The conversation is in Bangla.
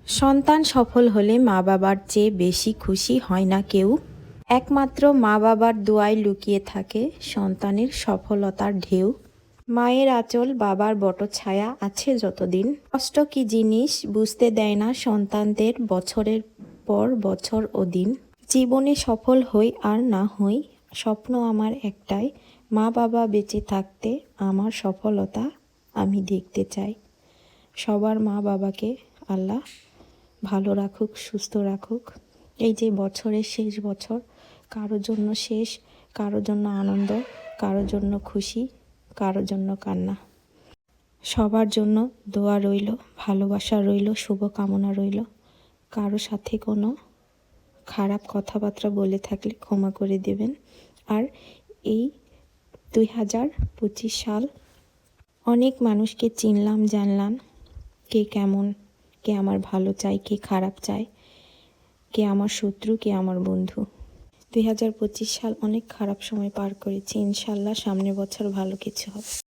সন্তান সফল হলে মা বাবার চেয়ে বেশি খুশি হয় না কেউ। একমাত্র মা বাবার দোয়ায় লুকিয়ে থাকে সন্তানের সফলতার ঢেউ। মায়ের আঁচল বাবার বটছায়া আছে যতদিন। কষ্ট কি জিনিস বুঝতে দেয় না সন্তানদের বছরের পর বছর ও দিন। জীবনে সফল হই আর না হই, স্বপ্ন আমার একটাই, মা বাবা বেঁচে থাকতে আমার সফলতা আমি দেখতে চাই। সবার মা বাবাকে আল্লাহ ভালো রাখুক, সুস্থ রাখুক। এই যে বছরের শেষ বছর, কারোর জন্য শেষ, কারোর জন্য আনন্দ, কারোর জন্য খুশি, কারোর জন্য কান্না। সবার জন্য দোয়া রইল, ভালোবাসা রইল, শুভকামনা রইল। কারো সাথে কোনো খারাপ কথাবার্তা বলে থাকলে ক্ষমা করে দেবেন। আর এই 2025 সাল অনেক মানুষকে চিনলাম, জানলাম কে কেমন, কে আমার ভালো চায়, কে খারাপ চায়, কে আমার শত্রু, কে আমার বন্ধু। 2025 সাল অনেক খারাপ সময় পার করেছি। ইনশাল্লাহ সামনের বছর ভালো কিছু হবে।